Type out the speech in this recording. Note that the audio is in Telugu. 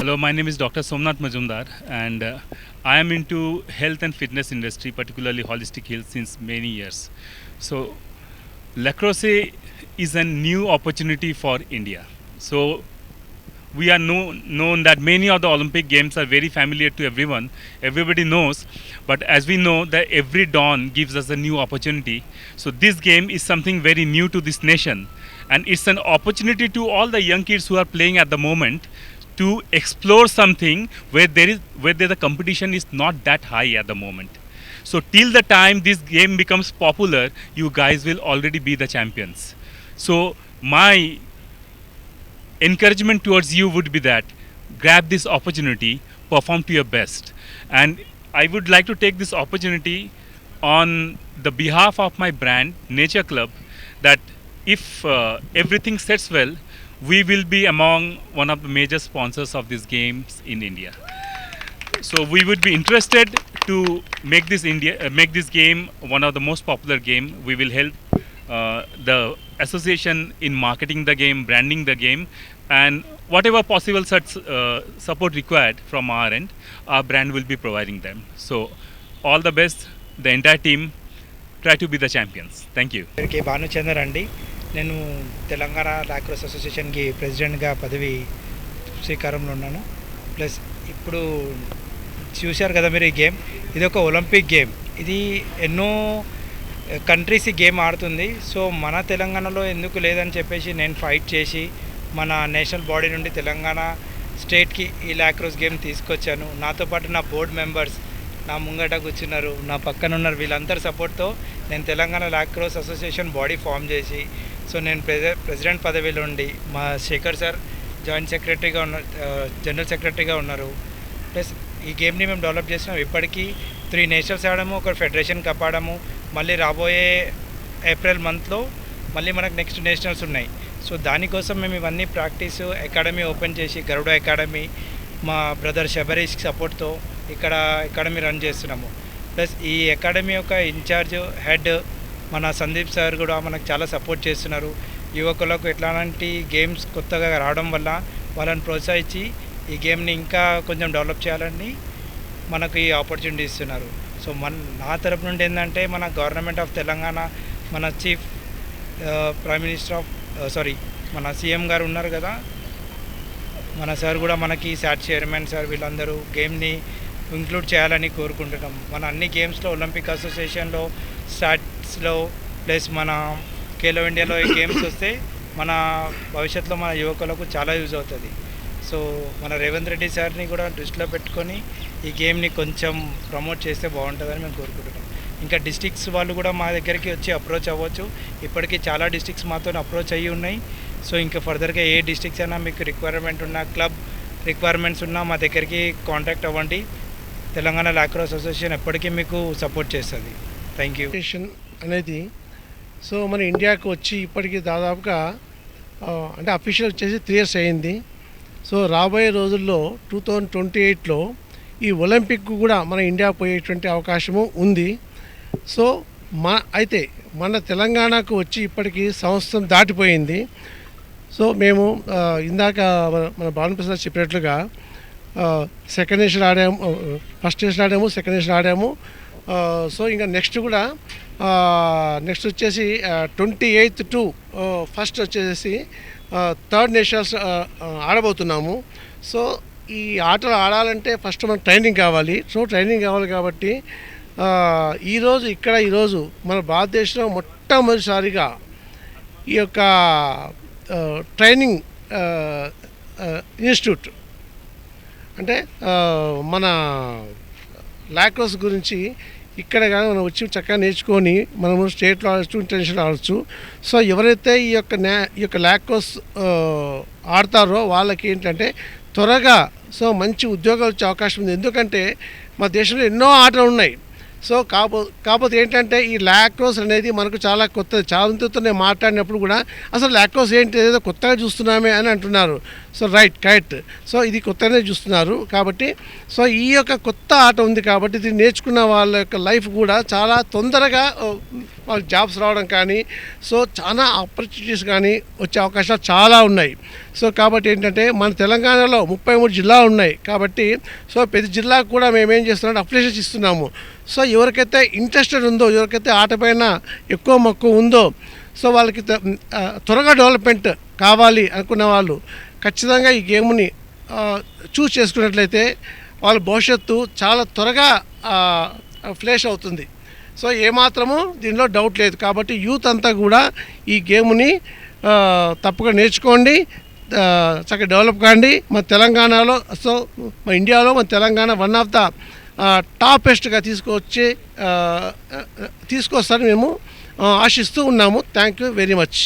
Hello, my name is Dr. Somnath Majumdar, and I am into health and fitness industry, particularly holistic health, since many years. So, lacrosse is a new opportunity for India. So, we are known that many of the Olympic games are very familiar to everyone. Everybody knows, but as we know that every dawn gives us a new opportunity. So this game is something very new to this nation, and it's an opportunity to all the young kids who are playing at the moment to explore something where the competition is not that high at the moment. So till the time this game becomes popular, you guys will already be the champions. So my encouragement towards you would be that grab this opportunity, perform to your best. And I would like to take this opportunity on the behalf of my brand Nature Club, that if everything sets well, we will be among one of the major sponsors of these games in India. So we would be interested to make this game one of the most popular game. We will help the association in marketing the game, branding the game, and whatever possible such support required from our end, our brand will be providing them. So all the best, the entire team. Try to be the champions. Thank you. పేరుకి భానుచందర్ అండి. నేను తెలంగాణ లాక్రోస్ అసోసియేషన్కి ప్రెసిడెంట్గా పదవి స్వీకారంలో ఉన్నాను. ప్లస్ ఇప్పుడు చూశారు కదా మీరు, ఈ గేమ్ ఇది ఒక ఒలింపిక్ గేమ్. ఇది ఎన్నో కంట్రీస్ ఈ గేమ్ ఆడుతుంది. సో మన తెలంగాణలో ఎందుకు లేదని చెప్పేసి నేను ఫైట్ చేసి మన నేషనల్ బాడీ నుండి తెలంగాణ స్టేట్కి ఈ లాక్రోస్ గేమ్ తీసుకొచ్చాను. నాతో పాటు నా బోర్డు మెంబర్స్ నా ముంగట కూర్చున్నారు, నా పక్కన ఉన్నారు. వీళ్ళందరి సపోర్ట్తో నేను Telangana lacrosse association body form చేసి, సో నేను ప్రెసిడెంట్ పదవిలో ఉండి, మా శేఖర్ సార్ జాయింట్ సెక్రటరీగా ఉన్నారు, జనరల్ సెక్రటరీగా ఉన్నారు. ప్లస్ ఈ గేమ్ని మేము డెవలప్ చేసినాం. ఇప్పటికీ 3 నేషనల్స్ ఆడాము, ఒక ఫెడరేషన్ కప్ ఆడాము. మళ్ళీ రాబోయే ఏప్రిల్ మంత్లో మళ్ళీ మనకు నెక్స్ట్ నేషనల్స్ ఉన్నాయి. సో దానికోసం మేము ఇవన్నీ ప్రాక్టీసు అకాడమీ ఓపెన్ చేసి, గరుడ అకాడమీ మా బ్రదర్ శబరీష్ సపోర్ట్తో ఇక్కడ అకాడమీ రన్ చేస్తున్నాము. ప్లస్ ఈ అకాడమీ యొక్క ఇన్ఛార్జ్ హెడ్ మన సందీప్ సార్ కూడా మనకు చాలా సపోర్ట్ చేస్తున్నారు. యువకులకు ఎట్లాంటి గేమ్స్ కొత్తగా రావడం వల్ల వాళ్ళని ప్రోత్సహించి ఈ గేమ్ని ఇంకా కొంచెం డెవలప్ చేయాలని మనకు ఈ ఆపర్చునిటీ ఇస్తున్నారు. సో నా తరపు నుండి ఏంటంటే, మన గవర్నమెంట్ ఆఫ్ తెలంగాణ, మన చీఫ్ ప్రైమ్ మినిస్టర్ ఆఫ్ మన సీఎం గారు ఉన్నారు కదా, మన సార్ కూడా మనకి సాట్ చైర్మన్ సార్ వీళ్ళందరూ గేమ్ని ఇంక్లూడ్ చేయాలని కోరుకుంటున్నాం. మన అన్ని గేమ్స్లో ఒలింపిక్ అసోసియేషన్లో స్టాట్స్లో ప్లస్ మన ఖేలో ఇండియాలో ఈ గేమ్స్ వస్తే మన భవిష్యత్తులో మన యువకులకు చాలా యూజ్ అవుతుంది. సో మన రేవంత్ రెడ్డి సార్ని కూడా దృష్టిలో పెట్టుకొని ఈ గేమ్ని కొంచెం ప్రమోట్ చేస్తే బాగుంటుందని మేము కోరుకుంటున్నాం. ఇంకా డిస్ట్రిక్ట్స్ వాళ్ళు కూడా మా దగ్గరికి వచ్చి అప్రోచ్ అవ్వచ్చు. ఇప్పటికీ చాలా డిస్ట్రిక్ట్స్ మాతో అప్రోచ్ అయ్యి ఉన్నాయి. సో ఇంకా ఫర్దర్గా ఏ డిస్ట్రిక్ట్స్ అయినా మీకు రిక్వైర్మెంట్ ఉన్నా, క్లబ్ రిక్వైర్మెంట్స్ ఉన్నా మా దగ్గరికి కాంటాక్ట్ అవ్వండి. తెలంగాణ లాక్రోస్ అసోసియేషన్ ఎప్పటికీ మీకు సపోర్ట్ చేస్తుంది. Thank you. అనేది సో మన ఇండియాకు వచ్చి ఇప్పటికీ దాదాపుగా అంటే అఫీషియల్ వచ్చేసి 3 years అయింది. సో రాబోయే రోజుల్లో 2028లో ఈ ఒలింపిక్ కూడా మన ఇండియా పోయేటువంటి అవకాశము ఉంది. సో అయితే మన తెలంగాణకు వచ్చి ఇప్పటికీ సంవత్సరం దాటిపోయింది. సో మేము ఇందాక మన భానుప్రసాద్ చెప్పినట్లుగా సెకండ్ నేషన్ ఆడాము, ఫస్ట్ నేషన్ ఆడాము, సెకండ్ నేషన్ ఆడాము. సో ఇంకా నెక్స్ట్ వచ్చేసి 28 to 1 వచ్చేసి థర్డ్ నేషనల్స్ ఆడబోతున్నాము. సో ఈ ఆటలు ఆడాలంటే ఫస్ట్ మనకు ట్రైనింగ్ కావాలి. సో ట్రైనింగ్ కావాలి కాబట్టి ఈరోజు మన భారతదేశంలో మొట్టమొదటిసారిగా ఈ యొక్క ట్రైనింగ్ ఇన్స్టిట్యూట్ అంటే మన లాక్రోస్ గురించి ఇక్కడ కానీ మనం వచ్చి చక్కగా నేర్చుకొని మనము స్టేట్లో ఆడచ్చు, ఇంటర్నేషనల్ ఆడచ్చు. సో ఎవరైతే ఈ యొక్క లాక్రోస్ ఆడతారో వాళ్ళకి ఏంటంటే త్వరగా మంచి ఉద్యోగాలు వచ్చే అవకాశం ఉంది. ఎందుకంటే మా దేశంలో ఎన్నో ఆటలు ఉన్నాయి. సో కాకపోతే ఏంటంటే ఈ లాక్రోస్ అనేది మనకు చాలా కొత్తది. చాలా మందితో నేను మాట్లాడినప్పుడు కూడా అసలు లాక్రోస్ ఏంటి, ఏదో కొత్తగా చూస్తున్నామే అని అంటున్నారు. So correct. సో ఇది కొత్తగానే చూస్తున్నారు కాబట్టి సో ఈ యొక్క కొత్త ఆట ఉంది కాబట్టి ఇది నేర్చుకున్న వాళ్ళ యొక్క లైఫ్ కూడా చాలా తొందరగా వాళ్ళకి జాబ్స్ రావడం కానీ సో చాలా ఆపర్చునిటీస్ కానీ వచ్చే అవకాశాలు చాలా ఉన్నాయి. సో కాబట్టి ఏంటంటే మన తెలంగాణలో 33 జిల్లాలు ఉన్నాయి కాబట్టి సో ప్రతి జిల్లాకు కూడా మేము ఏం చేస్తున్నామంటే అప్లికేషన్స్ ఇస్తున్నాము. సో ఎవరికైతే ఇంట్రెస్టెడ్ ఉందో, ఎవరికైతే ఆటపైన ఎక్కువ మక్కువ ఉందో, సో వాళ్ళకి త్వరగా డెవలప్మెంట్ కావాలి అనుకున్న వాళ్ళు ఖచ్చితంగా ఈ గేమ్ని చూస్ చేసుకున్నట్లయితే వాళ్ళ భవిష్యత్తు చాలా త్వరగా ఫ్లాష్ అవుతుంది. సో ఏమాత్రము దీనిలో డౌట్ లేదు. కాబట్టి యూత్ అంతా కూడా ఈ గేమ్ని తప్పకుండా నేర్చుకోండి, చక్కగా డెవలప్ కాండి. మన తెలంగాణలో సో మన ఇండియాలో మన తెలంగాణ వన్ ఆఫ్ ద టాపెస్ట్గా తీసుకొస్తారని మేము ఆశిస్తూ ఉన్నాము. Thank you very much.